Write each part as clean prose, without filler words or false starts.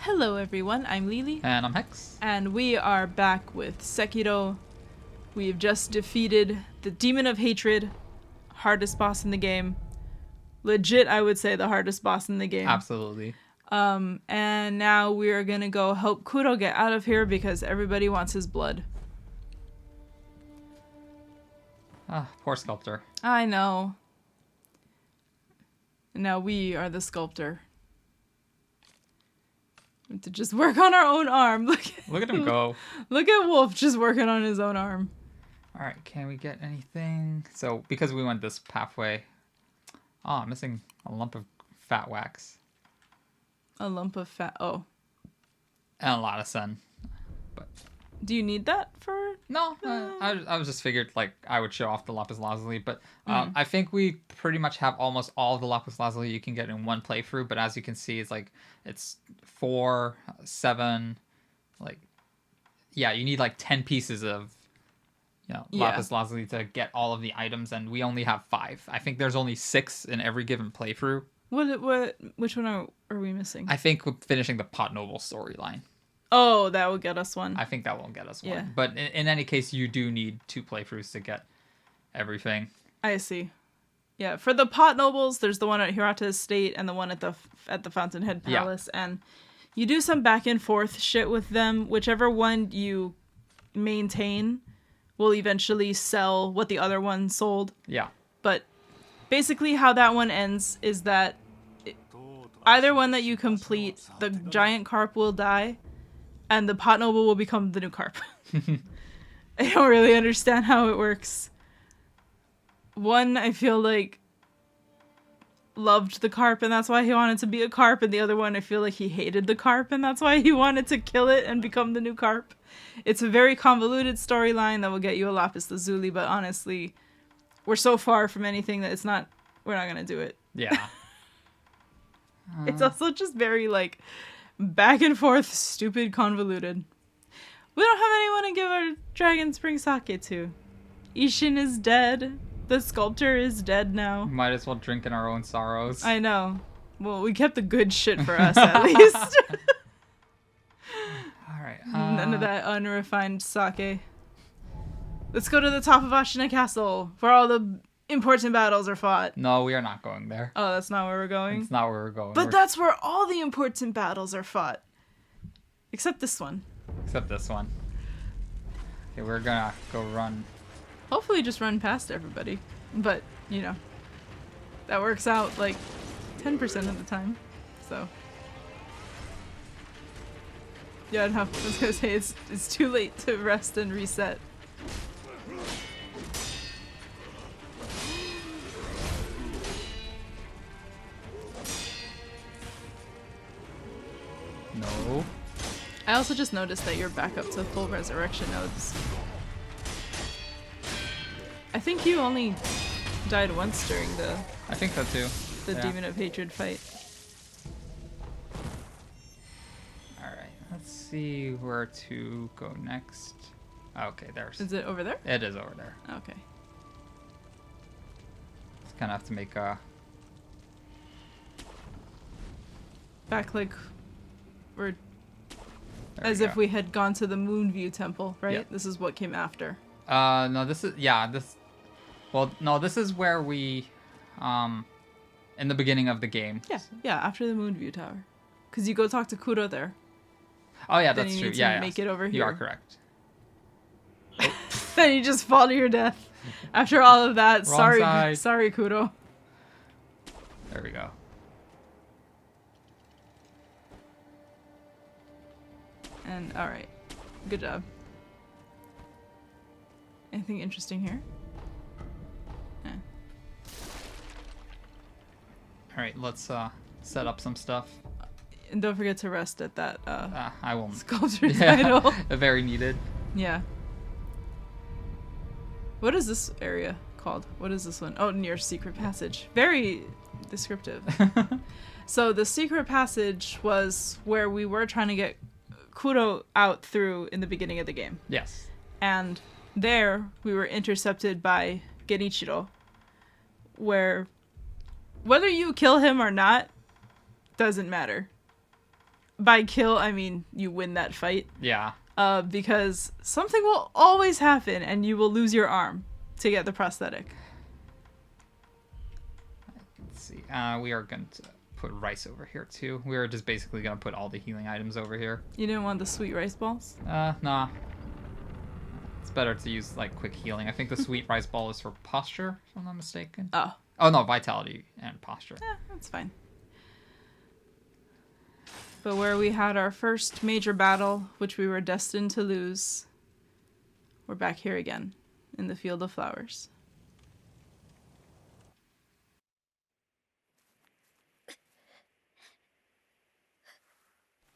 Hello everyone, I'm Leelee. And I'm Hex. And we are back with Sekiro. We've just defeated the Demon of Hatred, hardest boss in the game. Legit, I would say the hardest boss in the game. Absolutely. And now we are gonna go help Kuro get out of here because everybody wants his blood. Poor sculptor. I know. Now we are the sculptor. To just work on our own arm. Look at him go. Look at Wolf just working on his own arm. All right, can we get anything? So, because we went this pathway. Oh, I'm missing a lump of fat wax. A lump of fat. Oh. And a lot of sun. But do you need that for? No, I was just figured like I would show off the lapis lazuli, but I think we pretty much have almost all of the lapis lazuli you can get in one playthrough. But as you can see, it's 4, 7, you need like 10 pieces of lapis lazuli to get all of the items, and we only have 5. I think there's only 6 in every given playthrough. Which one are we missing? I think we're finishing the Pot Noble storyline. Oh, that would get us one. I think that won't get us one. Yeah. But in any case, you do need 2 playthroughs to get everything. I see. Yeah, for the Pot Nobles, there's the one at Hirata Estate and the one at the Fountainhead Palace, and you do some back and forth shit with them. Whichever one you maintain will eventually sell what the other one sold. Yeah. But basically how that one ends is that either one that you complete, the giant carp will die, and the Pot Noble will become the new carp. I don't really understand how it works. One, I feel like, loved the carp, and that's why he wanted to be a carp, and the other one, I feel like he hated the carp, and that's why he wanted to kill it and become the new carp. It's a very convoluted storyline that will get you a lapis lazuli, but honestly, we're so far from anything that we're not gonna do it. Yeah. It's also just very, back and forth, stupid, convoluted. We don't have anyone to give our Dragon Spring sake to. Ishin is dead. The sculptor is dead now. Might as well drink in our own sorrows. I know. Well, we kept the good shit for us, at least. Alright. None of that unrefined sake. Let's go to the top of Ashina Castle, where all the important battles are fought. No, we are not going there. Oh, that's not where we're going? It's not where we're going. But that's where all the important battles are fought. Except this one. Except this one. Okay, we're gonna go run. Hopefully just run past everybody. But, that works out 10% of the time. So. Yeah, no, I was gonna say it's too late to rest and reset. No. I also just noticed that you're back up to full resurrection nodes. I think you only died once during the I think so too. Demon of Hatred fight. Alright, let's see where to go next. Okay, there's... Is it over there? It is over there. Okay. Just kind of have to make a... Back we're... As if we had gone to the Moonview Temple, right? Yep. This is what came after. No, this is... Yeah, this... Well, no, this is where we... in the beginning of the game. Yeah, after the Moonview Tower. Because you go talk to Kuro there. Oh, yeah, then that's you true. Need Yeah, to make it over here. You are correct. Then you just fall to your death. After all of that, Wrong side. Sorry, Kuro. There we go. And, alright. Good job. Anything interesting here? Alright, let's set up some stuff. And don't forget to rest at that I won't. sculpture title. Very needed. Yeah. What is this area called? What is this one? Oh, near Secret Passage. Very descriptive. So the Secret Passage was where we were trying to get Kuro out through in the beginning of the game. Yes. And there we were intercepted by Genichiro, where whether you kill him or not doesn't matter. by kill, I mean you win that fight. Yeah. Because something will always happen and you will lose your arm to get the prosthetic. Let's see. We are going to put rice over here too. We are just basically going to put all the healing items over here. You didn't want the sweet rice balls? Nah. It's better to use like quick healing. I think the sweet rice ball is for posture, if I'm not mistaken. Oh. Oh no, vitality and posture. Yeah, that's fine. But where we had our first major battle, which we were destined to lose, we're back here again, in the Field of Flowers.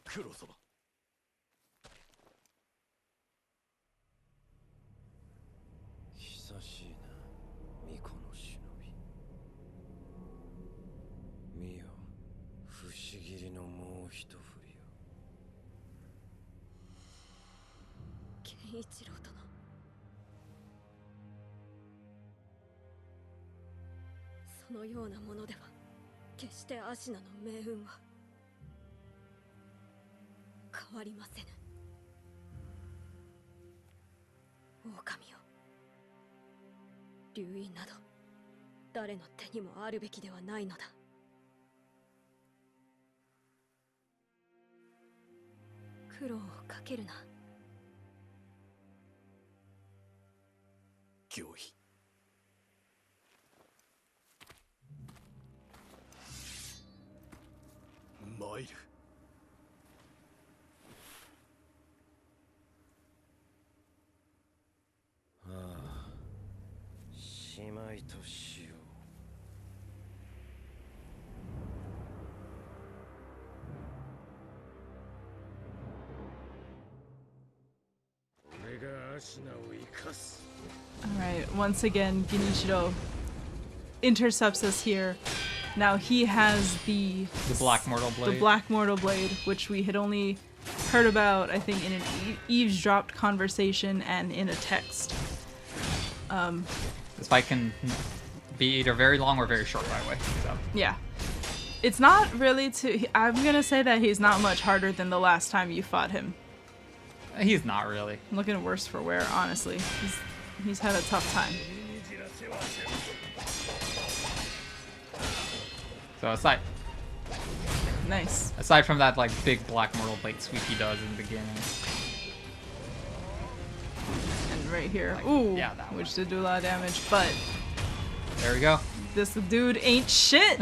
Kuro-sama. 久しいな、巫女の忍び。見よ、不思議りのもう一振りよ。健一郎殿。そのようなものでは、決してアシナの命運は変わりませぬ。狼よ、流因など誰の手にもあるべきではないのだ。苦労をかけるな。脅威。参る。ああ、姉妹としよう。俺がアシナを生かす。 Alright, once again, Genichiro intercepts us here. Now he has the Black Mortal Blade. The Black Mortal Blade, which we had only heard about, I think, in an eavesdropped conversation and in a text. This fight can be either very long or very short, by the way. So. Yeah. It's not really too... I'm gonna say that he's not much harder than the last time you fought him. He's not really. Looking worse for wear, honestly. He's had a tough time. So Nice. aside from that like big Black Mortal Blade sweep he does in the beginning. And right here, Like, ooh, yeah, that which one. did do a lot of damage, but There we go. this dude ain't shit.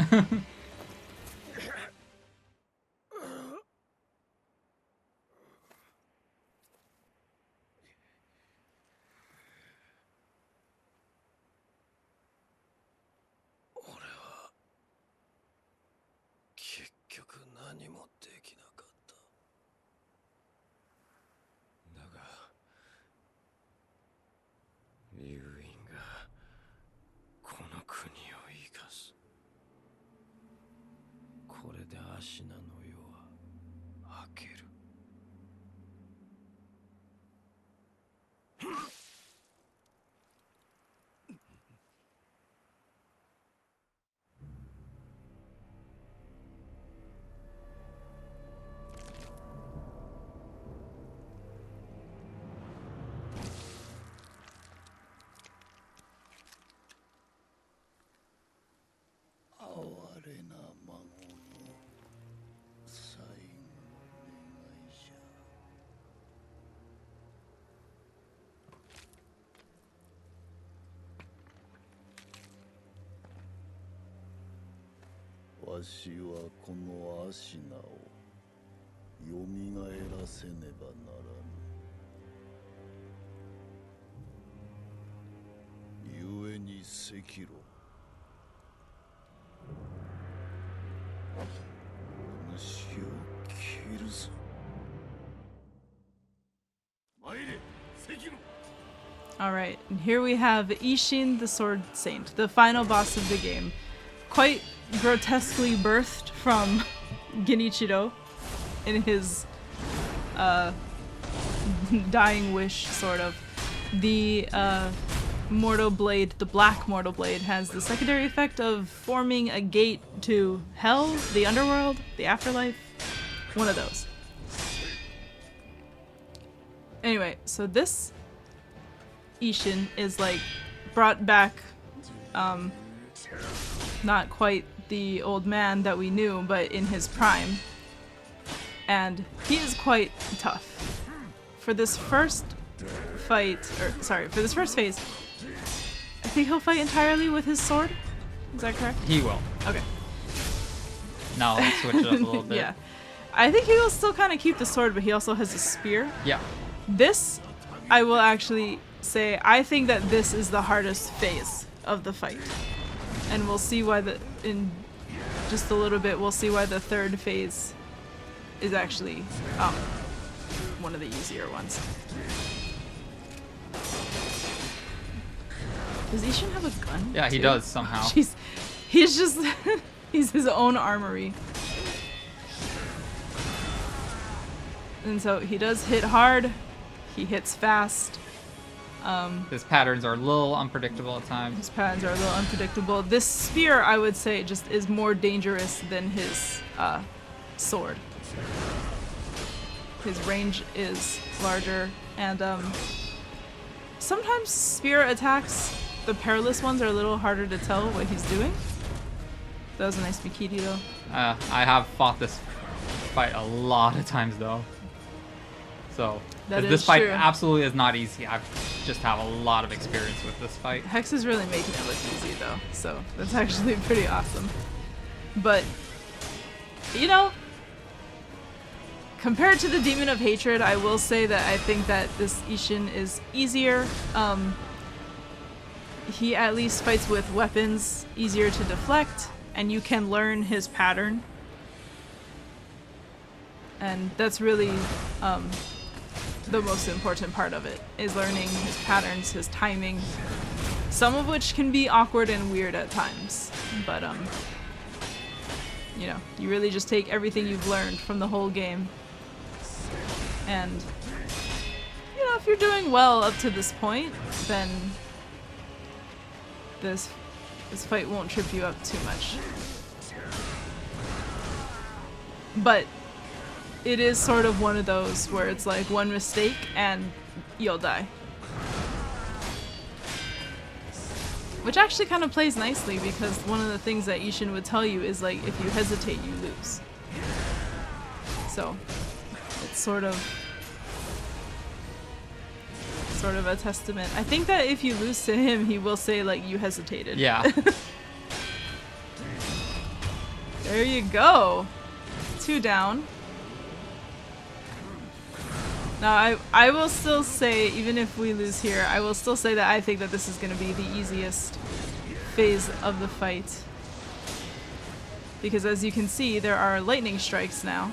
Sekiro. Alright, and here we have Ishin the Sword Saint, the final boss of the game. Quite grotesquely birthed from Genichiro in his dying wish, sort of. The Mortal Blade, the Black Mortal Blade, has the secondary effect of forming a gate to Hell, the Underworld, the Afterlife, one of those. Anyway, so this Ishin is like brought back, not quite the old man that we knew, but in his prime. And he is quite tough. For this first fight, for this first phase, I think he'll fight entirely with his sword. Is that correct? He will. Okay. Now let's switch it up a little bit. Yeah. I think he will still kind of keep the sword, but he also has a spear. Yeah. This, I will actually say, I think that this is the hardest phase of the fight. And we'll see why in just a little bit, we'll see why the third phase is actually one of the easier ones. Does Ishin have a gun? Yeah, he too? does somehow. He's just he's his own armory. And so he does hit hard. He hits fast. His patterns are a little unpredictable at times. His patterns are a little unpredictable. This spear, I would say, just is more dangerous than his sword. His range is larger, and sometimes spear attacks, the perilous ones, are a little harder to tell what he's doing. That was a nice Mikiti though. I have fought this fight a lot of times though. So this fight absolutely is not easy. I just have a lot of experience with this fight. Hex is really making it look easy though, so that's actually pretty awesome. But, you know, compared to the Demon of Hatred, I will say that I think that this Ishin is easier. He at least fights with weapons, easier to deflect, and you can learn his pattern. And that's really the most important part of it, is learning his patterns, his timing, some of which can be awkward and weird at times. But, you know, you really just take everything you've learned from the whole game. And, you know, if you're doing well up to this point, then this fight won't trip you up too much. But it is sort of one of those where it's like one mistake and you'll die. Which actually kind of plays nicely, because one of the things that Ishin would tell you is like, if you hesitate, you lose. So it's sort of a testament. I think that if you lose to him, he will say like, you hesitated. Yeah. There you go. 2 down. Now I will still say, even if we lose here, I will still say that I think that this is going to be the easiest phase of the fight. Because as you can see, there are lightning strikes now.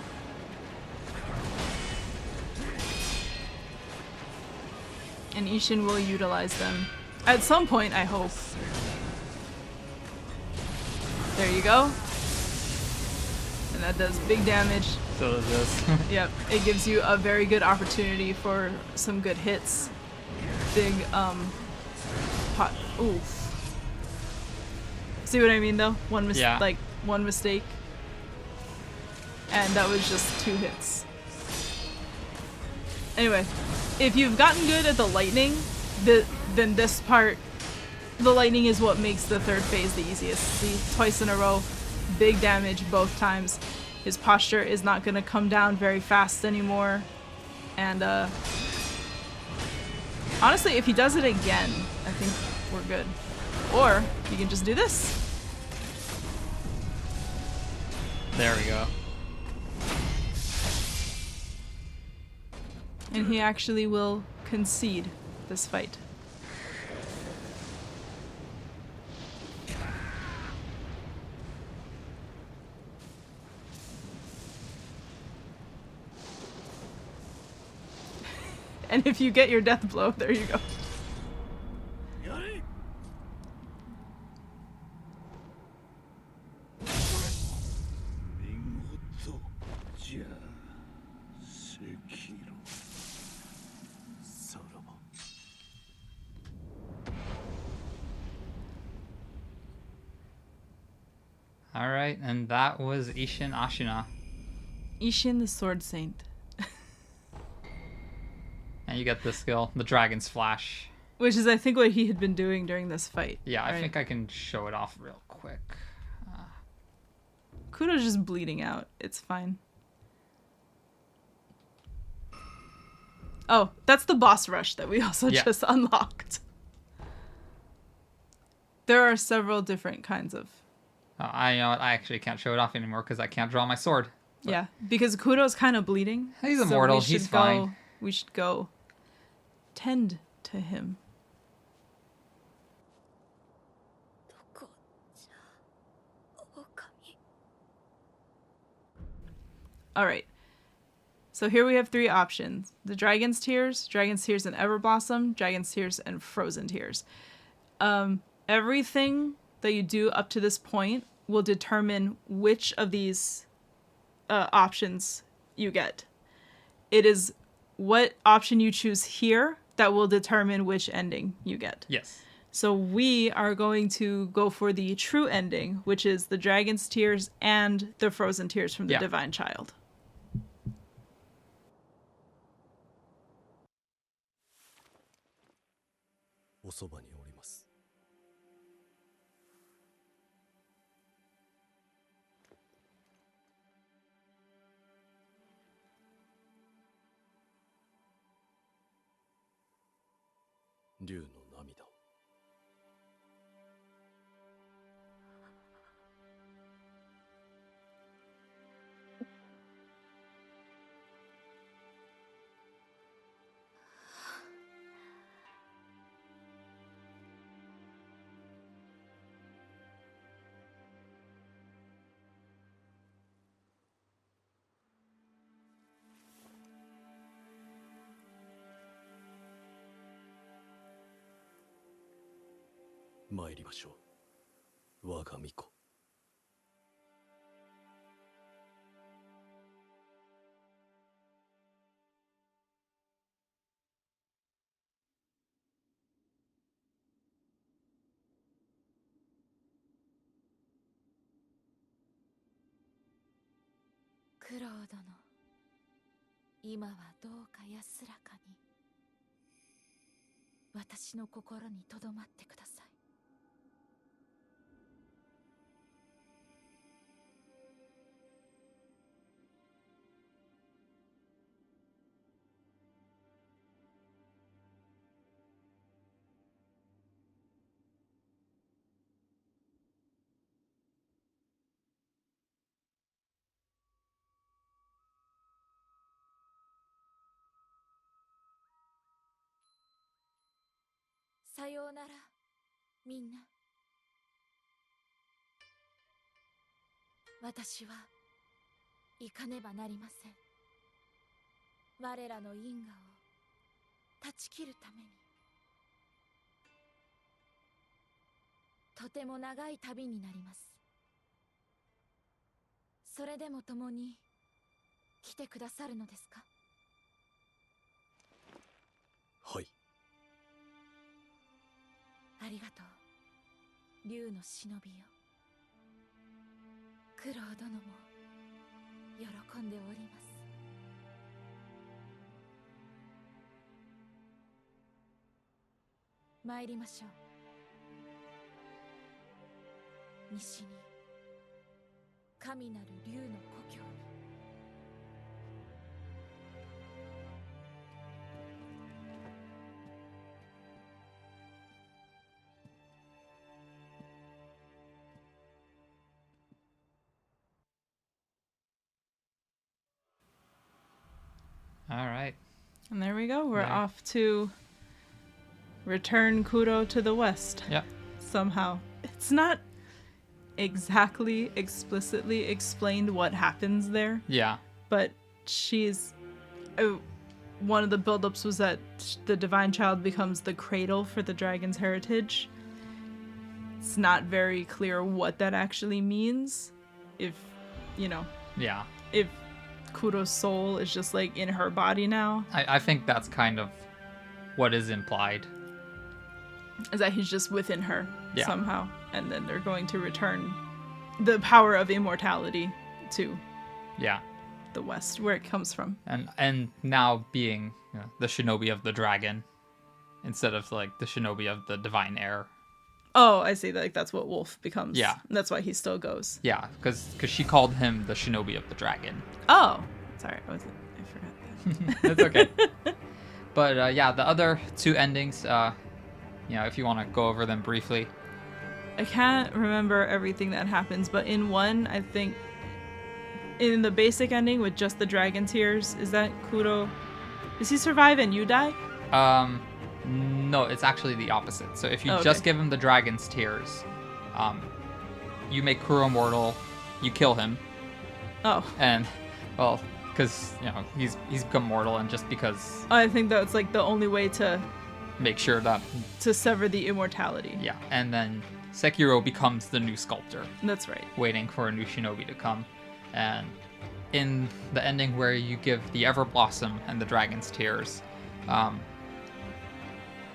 And Ishin will utilize them. At some point, I hope. There you go. And that does big damage. So does this. Yep, it gives you a very good opportunity for some good hits. Big, pot. Oof. See what I mean though? One mistake. And that was just 2 hits. Anyway, if you've gotten good at the lightning, then this part, the lightning is what makes the third phase the easiest. See, twice in a row, big damage both times. His posture is not going to come down very fast anymore. And honestly, if he does it again, I think we're good. Or you can just do this. There we go. And he actually will concede this fight. And if you get your death blow, there you go. Alright, and that was Ishin Ashina. Ishin the Sword Saint. And you get the skill, the Dragon's Flash. Which is, I think, what he had been doing during this fight. Yeah, I right? think I can show it off real quick. Kuro's just bleeding out. It's fine. Oh, that's the boss rush that we also just unlocked. There are several different kinds of... I know I actually can't show it off anymore because I can't draw my sword. But yeah, because Kuro's kind of bleeding. He's immortal. He's fine. We should go tend to him. All right. So here we have 3 options. The Dragon's Tears and Everblossom, Dragon's Tears and Frozen Tears. Everything that you do up to this point will determine which of these options you get. It is what option you choose here that will determine which ending you get. Yes. So we are going to go for the true ending, which is the Dragon's Tears and the Frozen Tears from the Divine Child. Kuro 殿、今はどうか安らかに私の心にとどまってください。さようなら、みんな。私は行かねばなりません。我らの因果を断ち切るために。とても長い旅になります。それでも共に来てくださるのですか？はい。ありがとう、竜の忍びよ。九郎殿も喜んでおります。参りましょう。西に神なる竜の故郷に。All right. And there we go. We're There. off to return Kuro to the west. Yep. Somehow. It's not exactly explicitly explained what happens there, Yeah. but she's... one of the buildups was that the Divine Child becomes the cradle for the dragon's heritage. It's not very clear what that actually means. If, Yeah. if Kuro's soul is just like in her body now. I think that's kind of what is implied. Is that he's just within her Yeah. somehow. And then they're going to return the power of immortality to Yeah. the West, where it comes from. And now being the shinobi of the dragon instead of like the shinobi of the divine heir. Oh, I see. Like that's what Wolf becomes. Yeah. That's why he still goes. Yeah, because she called him the shinobi of the dragon. Oh, sorry, I forgot that. That's okay. But yeah, the other two endings, if you want to go over them briefly. I can't remember everything that happens, but in one, I think, in the basic ending with just the dragon tears, is that Kuro? Does he survive and you die? No, it's actually the opposite. So if you okay. just give him the dragon's tears, you make Kuro mortal, you kill him. Oh. And, well, because, he's become mortal, and just because... I think that's, like, the only way to... make sure that... to sever the immortality. Yeah, and then Sekiro becomes the new sculptor. That's right. Waiting for a new shinobi to come. And in the ending where you give the Ever Blossom and the dragon's tears,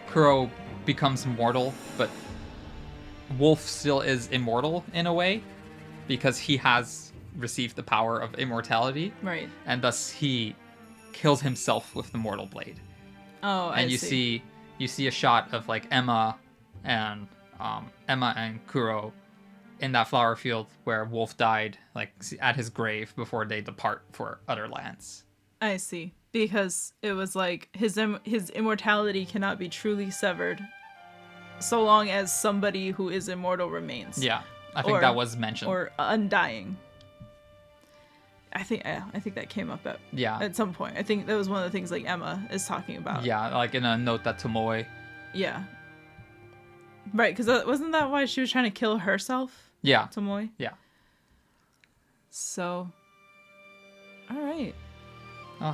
Kuro becomes mortal, but Wolf still is immortal in a way because he has received the power of immortality. Right. And thus he kills himself with the mortal blade. Oh, and you see a shot of like Emma and Kuro in that flower field where Wolf died, like at his grave before they depart for other lands. I see. Because it was like his immortality cannot be truly severed so long as somebody who is immortal remains. Yeah, I think that was mentioned. Or undying. I think that came up at some point. I think that was one of the things like Emma is talking about. Yeah, like in a note that Tomoe. Yeah. Right, because wasn't that why she was trying to kill herself? Yeah. Tomoe? Yeah. So, all right. Oh,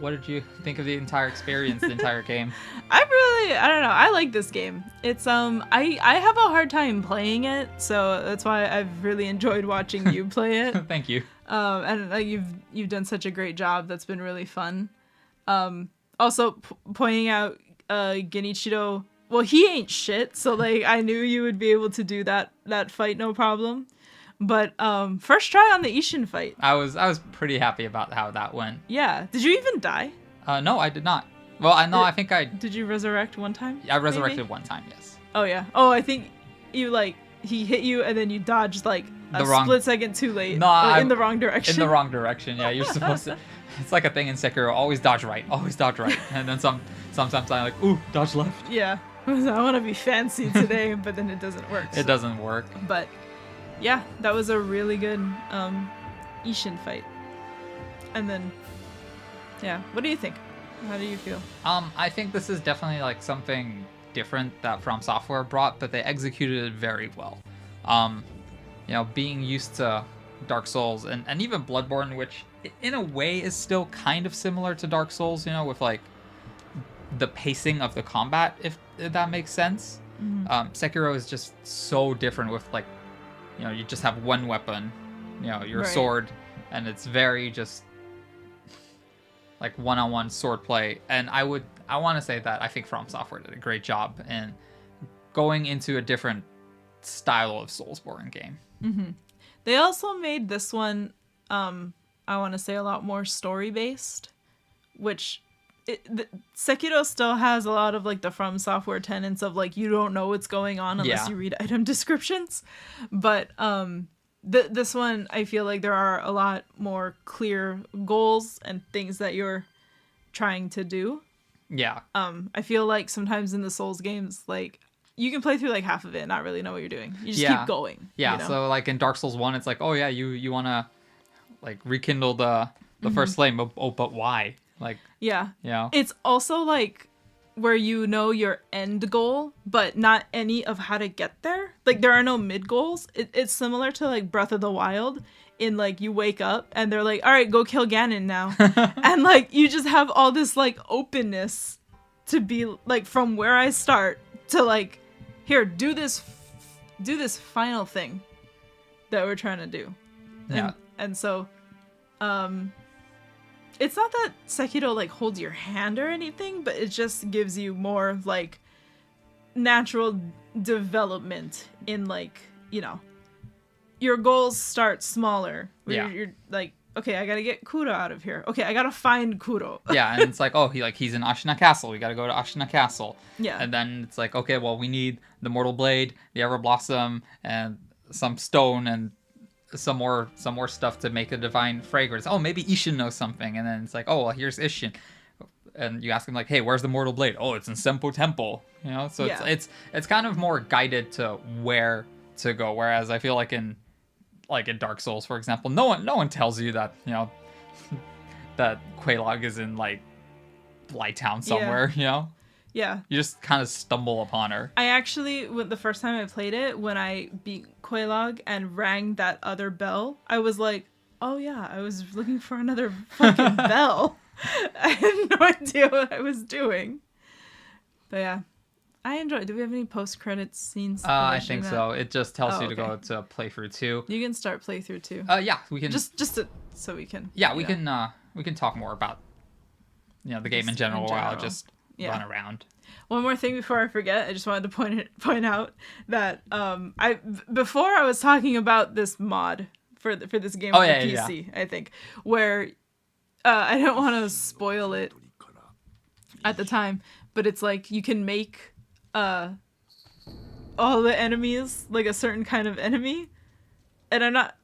what did you think of the entire experience, the entire game? I don't know. I like this game. It's I have a hard time playing it, so that's why I've really enjoyed watching you play it. Thank you. And you've done such a great job. That's been really fun. Also pointing out Genichiro. Well, he ain't shit, so like I knew you would be able to do that fight no problem. But first try on the Ishin fight. I was pretty happy about how that went. Yeah. Did you even die? No, I did not. Well, I think I... Did you resurrect one time? I resurrected maybe? one time, yes. Oh, yeah. Oh, I think you, like, he hit you and then you dodged, like, split second too late. No, in the wrong direction. In the wrong direction, yeah. You're supposed to... It's like a thing in Sekiro. Always dodge right. Always dodge right. And then sometimes I'm like, ooh, dodge left. Yeah. I want to be fancy today, but then it doesn't work. It doesn't work. But... yeah, that was a really good Ishin fight. And then, yeah, what do you think? How do you feel? I think this is definitely like something different that From Software brought, but they executed it very well. Being used to Dark Souls and even Bloodborne, which in a way is still kind of similar to Dark Souls, with like the pacing of the combat, if that makes sense. Mm-hmm. Sekiro is just so different with like, you just have one weapon, your right. sword, and it's very just like one-on-one sword play. And I want to say that I think From Software did a great job in going into a different style of Soulsborne game. Mm-hmm. They also made this one, I want to say, a lot more story-based, which Sekiro still has a lot of like the From Software tenets of like you don't know what's going on unless you read item descriptions, but this one I feel like there are a lot more clear goals and things that you're trying to do. Yeah. I feel like sometimes in the Souls games, like you can play through like half of it and not really know what you're doing. You just keep going. Yeah. So like in Dark Souls 1, it's like, oh yeah, you want to like rekindle the first flame. But why? Like, yeah. It's also like where you know your end goal, but not any of how to get there. Like there are no mid goals. It's similar to like Breath of the Wild in like you wake up and they're like, all right, go kill Ganon now. And like you just have all this like openness to be like from where I start to like, here, do this final thing that we're trying to do. Yeah. And so, it's not that Sekiro like holds your hand or anything, but it just gives you more like natural development in like, your goals start smaller. Yeah. You're like, okay, I gotta get Kuro out of here. Okay, I gotta find Kuro. Yeah, and it's like, oh, he's in Ashina Castle. We gotta go to Ashina Castle. Yeah. And then it's like, okay, well, we need the Mortal Blade, the Ever Blossom, and some stone, and some more stuff to make a divine fragrance. Oh, maybe Ishin knows something. And then it's like, oh, well, here's Ishin. And you ask him like, hey, where's the Mortal Blade? Oh, it's in Senpo Temple. You know, so Yeah. it's kind of more guided to where to go. Whereas I feel like in Dark Souls, for example, no one tells you that, you know, that Quelaag is in like Blighttown somewhere. You know, Yeah. you just kind of stumble upon her. I actually, the first time I played it, when I beat Quelaag and rang that other bell, I was like, oh yeah, I was looking for another fucking bell. I had no idea what I was doing. But yeah, I enjoyed. Do we have any post-credits scenes? I think so. It just tells you to okay. go to playthrough 2. You can start playthrough 2. Yeah, we can So we can. Yeah, we can talk more about, you know, the game in Just general in while I general. just Yeah. run around. One more thing before I forget, I just wanted to point out that before I was talking about this mod for this game Oh, on yeah, the yeah, PC, I think, where I don't want to spoil it at the time, but it's like you can make all the enemies like a certain kind of enemy, and I'm not.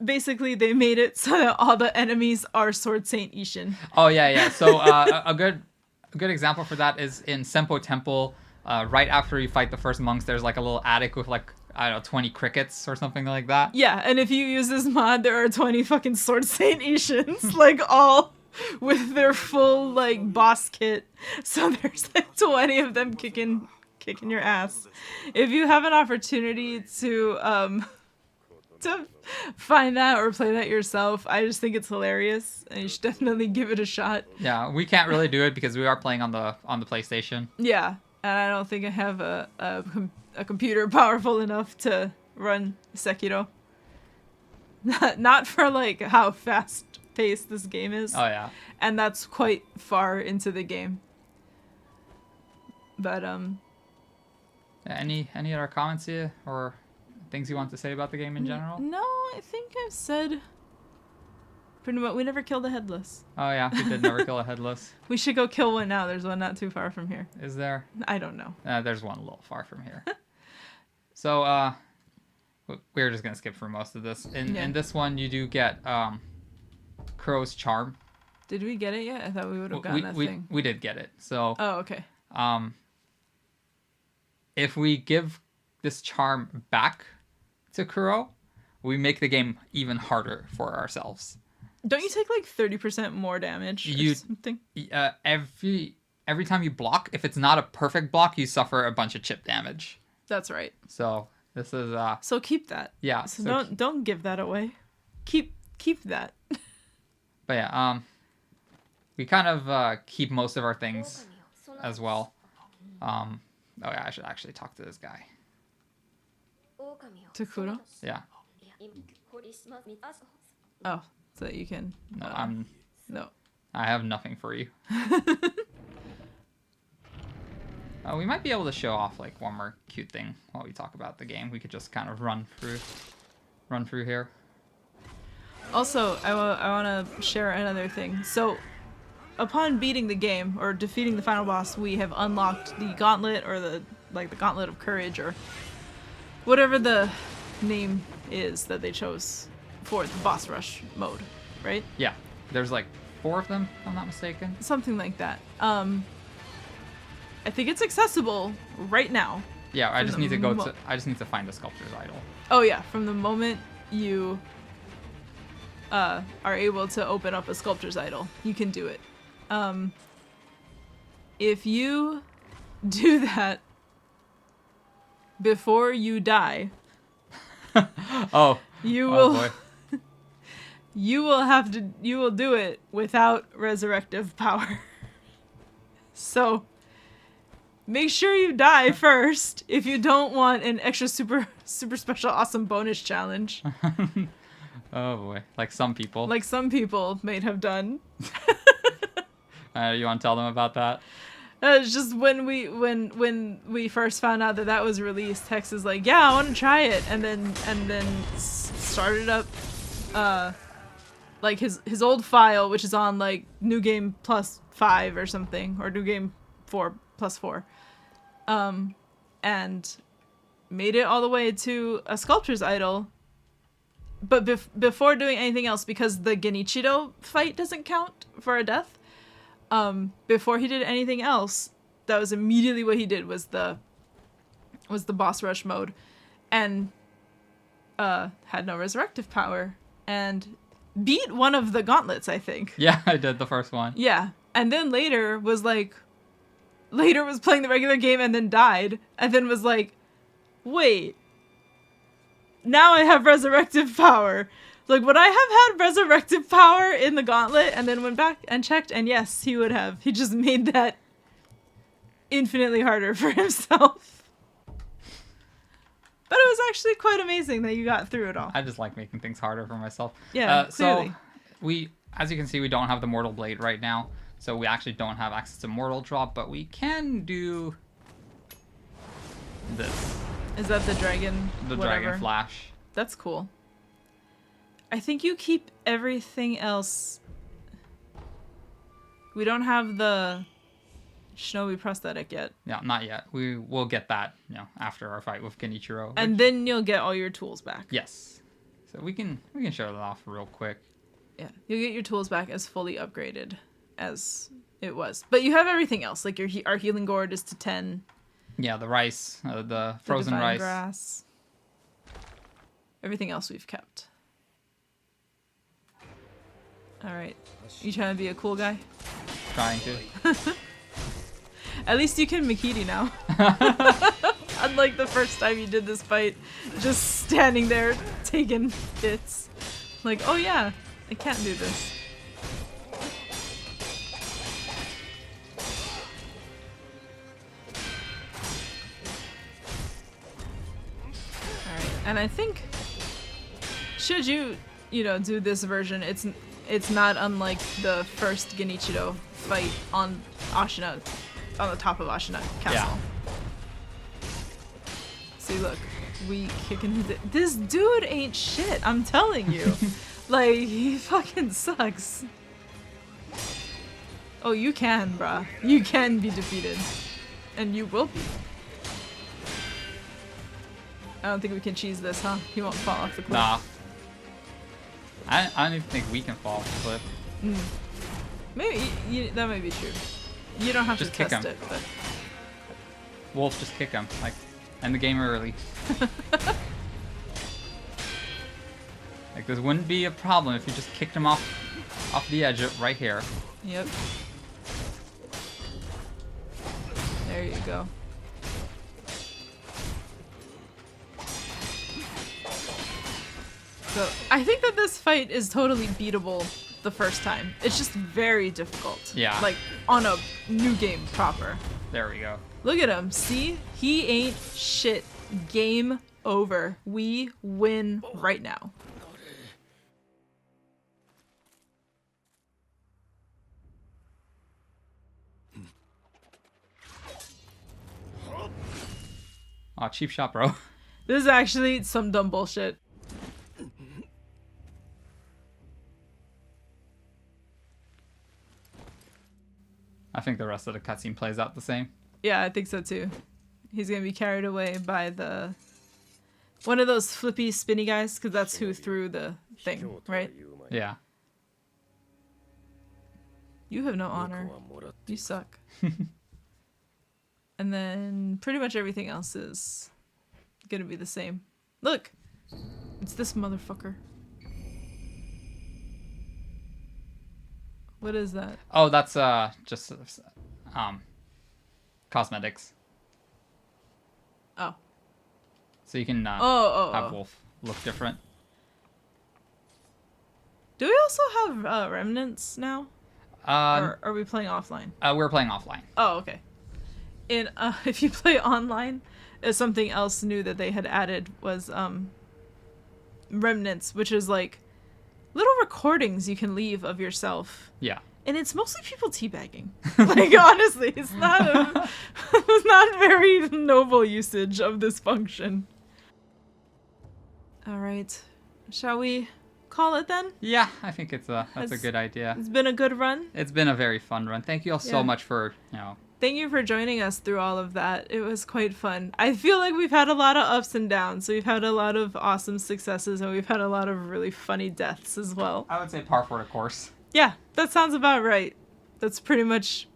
Basically, they made it so that all the enemies are Sword Saint Ishin. Oh yeah. So a good example for that is in Senpo Temple. Right after you fight the first monks, there's like a little attic with like, I don't know, 20 crickets or something like that. Yeah, and if you use this mod, there are 20 fucking Sword Saint Ishins, like all with their full like boss kit. So there's like 20 of them kicking your ass. If you have an opportunity to find that or play that yourself, I just think it's hilarious, and you should definitely give it a shot. Yeah, we can't really do it because we are playing on the PlayStation. Yeah, and I don't think I have a computer powerful enough to run Sekiro. Not for like how fast paced this game is. Oh yeah. And that's quite far into the game. But Any other comments here or things you want to say about the game in general? no, I think I've said pretty much. We never killed a headless. Oh yeah, we did never kill a headless. We should go kill one now. There's one not too far from here. Is there? I don't know. There's one a little far from here. So we're just gonna skip through most of this. In this one, you do get Kuro's charm. Did we get it yet? I thought we would have gotten that thing. We did get it. So Oh, okay. if we give this charm back to Kuro, we make the game even harder for ourselves. Don't you take like 30% more damage or something? Every time you block, if it's not a perfect block, you suffer a bunch of chip damage. That's right. So this is So keep that. yeah. So don't give that away. Keep that. But yeah, we kind of keep most of our things as well. Oh yeah, I should actually talk to this guy. To Kuro? Yeah. Oh, so that you can. No, No. I have nothing for you. We might be able to show off like one more cute thing while we talk about the game. We could just kind of run through here. Also, I want to share another thing. So, upon beating the game or defeating the final boss, we have unlocked the gauntlet, or the gauntlet of courage, or whatever the name is that they chose for the boss rush mode, right? Yeah, there's like 4 of them, if I'm not mistaken. Something like that. I think it's accessible right now. Yeah, I just need to I just need to find the sculptor's idol. Oh yeah, from the moment you are able to open up a sculptor's idol, you can do it. If you do that before you die, Oh. you Oh will boy. you will do it without resurrective power. So make sure you die first if you don't want an extra super special awesome bonus challenge. Oh boy, like some people. Like some people may have done. You want to tell them about that? It's just when we first found out that was released, Hex is like, yeah, I want to try it, and then started up like his old file, which is on like New Game plus 5 or something, or New Game 4 plus 4, and made it all the way to a sculptor's idol. But before doing anything else, because the Genichiro fight doesn't count for a death, before he did anything else, that was immediately what he did, was the boss rush mode, and had no resurrective power, and beat one of the gauntlets, I think. Yeah, I did the first one. Yeah, and then later was playing the regular game and then died, and then was like, wait, now I have resurrective power. Like, would I have had resurrective power in the gauntlet? And then went back and checked, and yes, he would have. He just made that infinitely harder for himself. But it was actually quite amazing that you got through it all. I just like making things harder for myself. Yeah, clearly. So as you can see, we don't have the Mortal Blade right now, so we actually don't have access to Mortal Drop, but we can do this. Is that the dragon? The whatever? Dragon Flash. That's cool. I think you keep everything else. We don't have the Shinobi prosthetic yet. Yeah, not yet. We will get that, after our fight with Genichiro. And then you'll get all your tools back. Yes. So we can show that off real quick. Yeah, you'll get your tools back as fully upgraded as it was. But you have everything else. Like our healing gourd is to 10. Yeah, the rice, the frozen the divine rice. Grass. Everything else we've kept. All right. You trying to be a cool guy? Trying to. At least you can Makiti now. Unlike the first time you did this fight, just standing there taking hits. Like, oh yeah, I can't do this. Alright, and I think should you do this version, it's not unlike the first Genichiro fight on Ashina, on the top of Ashina Castle. Yeah. See, look, we kicking this dude ain't shit. I'm telling you, like he fucking sucks. Oh, you can, bruh. You can be defeated, and you will be. I don't think we can cheese this, huh? He won't fall off the cliff. Nah. I don't even think we can fall off the cliff. Maybe that might be true. You don't have Just to kick test him. it, but Wolf, just kick him. Like, end the game early. Like, this wouldn't be a problem if you just kicked him off the edge right here. yep. There you go. So I think that this fight is totally beatable the first time. It's just very difficult. Yeah. Like on a new game proper. There we go. Look at him. See? He ain't shit. Game over. We win right now. Aw, cheap shot, bro. This is actually some dumb bullshit. I think the rest of the cutscene plays out the same. Yeah, I think so too. He's gonna be carried away by one of those flippy spinny guys, because that's who threw the thing, right? Yeah. You have no honor. You suck. And then pretty much everything else is gonna be the same. Look! It's this motherfucker. What is that? Oh, that's just cosmetics. Oh. So you can have Wolf look different. Do we also have remnants now? Or are we playing offline? We're playing offline. Oh, okay. If you play online, something else new that they had added was remnants, which is like little recordings you can leave of yourself. Yeah. And it's mostly people teabagging. Like, honestly, it's not very noble usage of this function. All right. Shall we call it then? Yeah, I think that's a good idea. It's been a good run. It's been a very fun run. Thank you all so Yeah. much for, Thank you for joining us through all of that. It was quite fun. I feel like we've had a lot of ups and downs. We've had a lot of awesome successes, and we've had a lot of really funny deaths as well. I would say par for the course. Yeah, that sounds about right. That's pretty much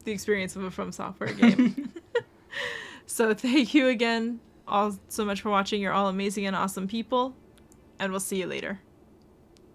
the experience of a From Software game. So thank you again all so much for watching. You're all amazing and awesome people, and we'll see you later.